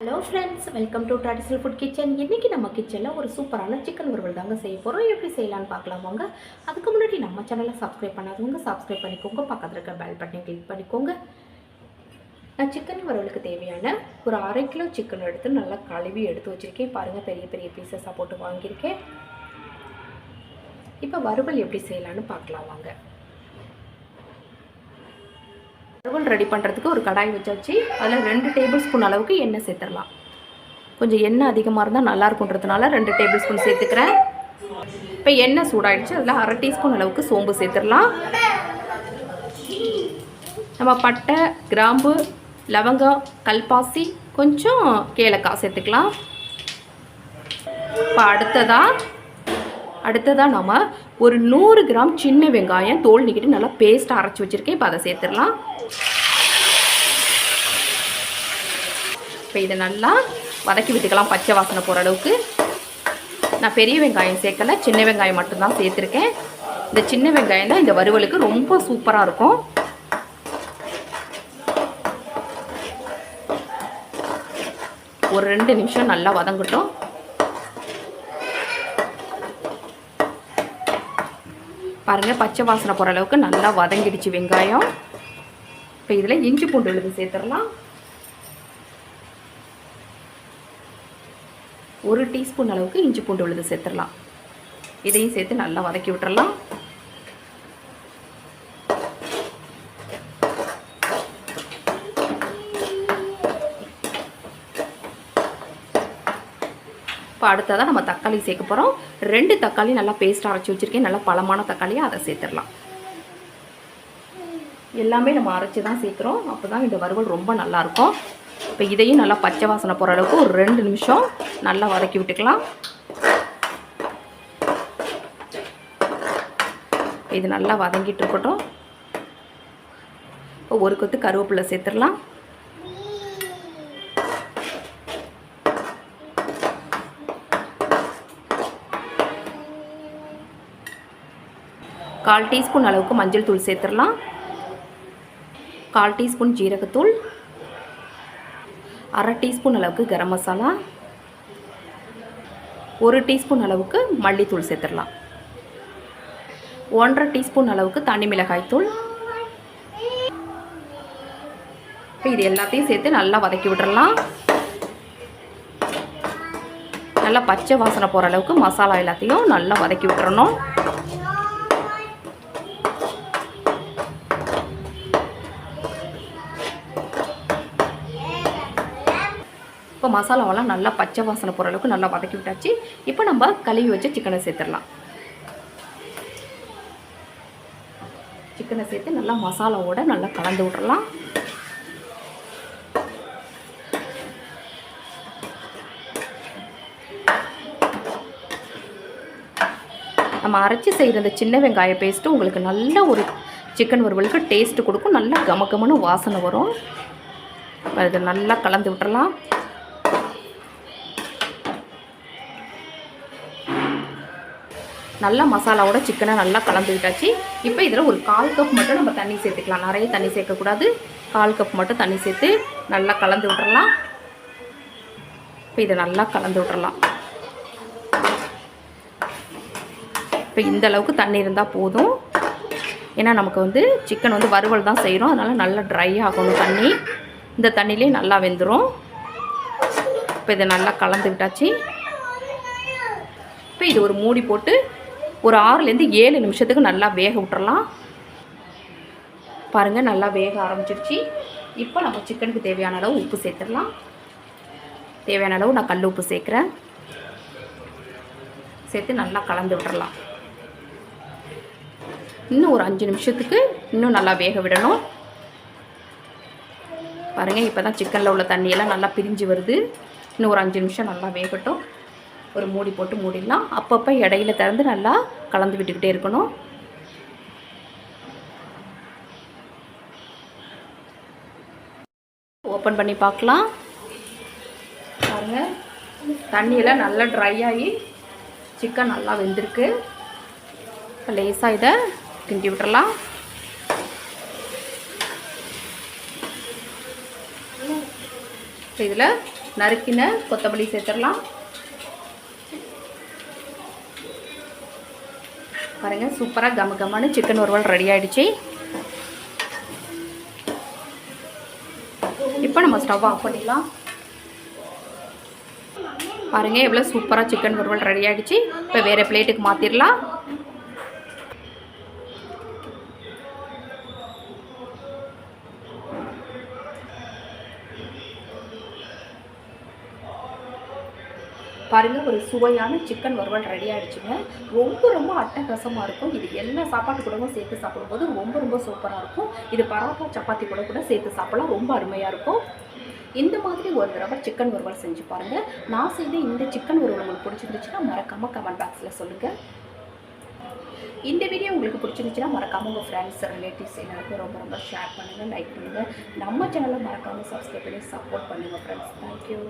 Hello friends, welcome to traditional food kitchen. இன்றைக்கி நம்ம கிச்சனில் ஒரு சூப்பரான சிக்கன் வறுவல் தாங்க செய்ய போகிறோம். எப்படி செய்யலான்னு பார்க்கலாம் வாங்க. அதுக்கு முன்னாடி நம்ம சேனலை சப்ஸ்கிரைப் பண்ணாதவங்க சப்ஸ்கிரைப் பண்ணிக்கோங்க, பக்கத்தில் இருக்க பெல் பட்டனை கிளிக் பண்ணிக்கோங்க. நான் சிக்கன் வறுவலுக்கு தேவையான ஒரு 1/2 கிலோ சிக்கன் எடுத்து நல்லா கழுவி எடுத்து வச்சுருக்கேன். பாருங்கள், பெரிய பெரிய பீசஸாக போட்டு வாங்கியிருக்கேன். இப்போ வறுவல் எப்படி செய்யலான்னு பார்க்கலாம் வாங்க. வறுவல் ரெடி பண்ணுறதுக்கு ஒரு கடாய் வச்சாச்சு. அதில் 2 டேபிள் ஸ்பூன் அளவுக்கு எண்ணெய் சேர்த்துடலாம். கொஞ்சம் எண்ணெய் அதிகமாக இருந்தால் நல்லாயிருக்குன்றதுனால 2 டேபிள் ஸ்பூன் சேர்த்துக்கிறேன். இப்போ எண்ணெய் சூடாகிடுச்சு. அதில் 1/2 டீஸ்பூன் அளவுக்கு சோம்பு சேர்த்துடலாம். நம்ம பட்டை, கிராம்பு, லவங்கம், கல்பாசி, கொஞ்சம் ஏலக்காய் சேர்த்துக்கலாம். இப்போ அடுத்ததாக நம்ம ஒரு 100 கிராம் சின்ன வெங்காயம் தோல் நீக்கிட்டு நல்லா பேஸ்ட்டாக அரைச்சி வச்சுருக்கேன். இப்போ அதை சேர்த்துடலாம். இப்போ இதை நல்லா வதக்கி விட்டுக்கலாம், பச்சை வாசனை போகிற அளவுக்கு. நான் பெரிய வெங்காயம் சேர்க்கலை, சின்ன வெங்காயம் மட்டும்தான் சேர்த்துருக்கேன். இந்த சின்ன வெங்காயம் தான் இந்த வறுவலுக்கு ரொம்ப சூப்பராக இருக்கும். ஒரு 2 நிமிஷம் நல்லா வதங்கட்டும். பாருங்கள், பச்சை வாசனை போகிற அளவுக்கு நல்லா வதங்கிடுச்சு வெங்காயம். இப்போ இதில் இஞ்சி பூண்டு விழுது சேர்த்துடலாம். 1 டீஸ்பூன் அளவுக்கு இஞ்சி பூண்டு விழுது சேர்த்துடலாம். இதையும் சேர்த்து நல்லா வதக்கி விட்டுறலாம். இப்போ அடுத்ததாக நம்ம தக்காளி சேர்க்க போகிறோம். 2 தக்காளி நல்லா பேஸ்ட்டாக அரைச்சி வச்சுருக்கேன். நல்லா பழமான தக்காளியாக அதை சேர்த்துடலாம். எல்லாமே நம்ம அரைச்சி தான் சேர்க்குறோம், அப்போ தான் இந்த வறுவல் ரொம்ப நல்லாயிருக்கும். இப்போ இதையும் நல்லா பச்சை வாசனை போகிற அளவுக்கு ஒரு 2 நிமிஷம் நல்லா வதக்கி விட்டுக்கலாம். இது நல்லா வதங்கிட்டு இருக்கட்டும். இப்போ ஒரு கொத்து கருவேப்பிலை சேர்த்துடலாம். கால் டீஸ்பூன் அளவுக்கு மஞ்சள் தூள் சேர்த்துடலாம். 1/4 டீஸ்பூன் ஜீரகத்தூள், 1/2 டீஸ்பூன் அளவுக்கு கரம் மசாலா, 1 டீஸ்பூன் அளவுக்கு மல்லித்தூள் சேர்த்துடலாம். 1/2 டீஸ்பூன் அளவுக்கு தனி மிளகாய் தூள். இப்போ இது எல்லாத்தையும் சேர்த்து நல்லா வதக்கி விட்டுறலாம். நல்லா பச்சை வாசனை போகிற அளவுக்கு மசாலா எல்லாத்தையும் நல்லா வதக்கி விட்டுறணும். இப்போ மசாலாவெல்லாம் நல்லா பச்சை வாசனை போகிற அளவுக்கு நல்லா வதக்கி விட்டாச்சு. இப்போ நம்ம கழுவி வச்ச சிக்கனை சேர்த்துடலாம். சிக்கனை சேர்த்து நல்லா மசாலாவோட நல்லா கலந்து விட்றலாம். நம்ம அரைச்சி செய்கிற அந்த சின்ன வெங்காய பேஸ்ட்டு உங்களுக்கு நல்ல ஒரு சிக்கன் வறுவலுக்கு டேஸ்ட்டு கொடுக்கும். நல்லா கமகமன்னு வாசனை வரும். இப்போ இதை நல்லா கலந்து விட்டுறலாம். நல்லா மசாலாவோட சிக்கனை நல்லா கலந்து விட்டாச்சு. இப்போ இதில் ஒரு 1/4 கப் மட்டும் நம்ம தண்ணி சேர்த்துக்கலாம். நிறைய தண்ணி சேர்க்கக்கூடாது. 1/4 கப் மட்டும் தண்ணி சேர்த்து நல்லா கலந்து விட்டுறலாம். இப்போ இதை நல்லா கலந்து விட்டுறலாம். இப்போ இந்த அளவுக்கு தண்ணி இருந்தால் போதும். ஏன்னா நமக்கு சிக்கன் வறுவல் தான் செய்கிறோம், அதனால் நல்லா ட்ரை ஆகணும் தண்ணி. இந்த தண்ணியிலே நல்லா வெந்துடும். இப்போ இதை நல்லா கலந்து விட்டாச்சு. இப்போ இது ஒரு மூடி போட்டு ஒரு 6லேருந்து 7 நிமிஷத்துக்கு நல்லா வேக விட்டுறலாம். பாருங்கள், நல்லா வேக ஆரம்பிச்சிருச்சு. இப்போ நம்ம சிக்கனுக்கு தேவையான அளவு உப்பு சேர்த்துடலாம். தேவையான அளவு நான் கல் உப்பு சேர்க்குறேன். சேர்த்து நல்லா கலந்து விட்டுறலாம். இன்னும் ஒரு 5 நிமிஷத்துக்கு இன்னும் நல்லா வேக விடணும். பாருங்கள், இப்போ தான் சிக்கனில் உள்ள தண்ணியெல்லாம் நல்லா பிரிஞ்சு வருது. இன்னும் ஒரு 5 நிமிஷம் நல்லா வேகட்டும். ஒரு மூடி போட்டு மூடிடலாம். அப்பப்போ இடையில திறந்து நல்லா கலந்து விட்டுக்கிட்டே இருக்கணும். ஓப்பன் பண்ணி பார்க்கலாம். பாருங்கள், தண்ணியெல்லாம் நல்லா ட்ரை ஆகி சிக்கன் நல்லா வெந்திருக்கு. இப்போ லேசாக இதை கிண்டி விட்டுறலாம். இதில் நறுக்கின கொத்தமல்லி சேர்த்துடலாம். பாருங்கள், சூப்பராக கமகமான சிக்கன் வறுவல் ரெடி ஆகிடுச்சு. இப்போ நம்ம ஸ்டவ் ஆஃப் பண்ணிடலாம். பாருங்கள், எவ்வளோ சூப்பராக சிக்கன் வறுவல் ரெடி ஆகிடுச்சு. இப்போ வேறு பிளேட்டுக்கு மாற்றிடலாம். பாருங்கள், ஒரு சுவையான சிக்கன் வறுவல் ரெடி ஆகிடுச்சுங்க. ரொம்ப அட்டகாசமாக இருக்கும். இது எல்லா சாப்பாட்டு கூடவும் சேர்த்து சாப்பிடும்போது ரொம்ப சூப்பராக இருக்கும். இது பரோட்டா சப்பாத்தி கூட சேர்த்து சாப்பிடலாம். ரொம்ப அருமையாக இருக்கும். இந்த மாதிரி ஒரு தடவை சிக்கன் வறுவல் செஞ்சு பாருங்கள். நான் செய்த இந்த சிக்கன் வறுவல் உங்களுக்கு பிடிச்சிருந்துச்சுன்னா மறக்காமல் கமெண்ட் பாக்ஸில் சொல்லுங்கள். இந்த வீடியோ உங்களுக்கு பிடிச்சிருந்துச்சுன்னா மறக்காமல் உங்கள் ஃப்ரெண்ட்ஸ் ரிலேட்டிவ்ஸ் எல்லாருக்கும் ரொம்ப ஷேர் பண்ணுங்கள், லைக் பண்ணுங்கள். நம்ம சேனலை மறக்காமல் சப்ஸ்கிரைப் பண்ணி சப்போர்ட் பண்ணுங்கள் ஃப்ரெண்ட்ஸ். தேங்க்யூ.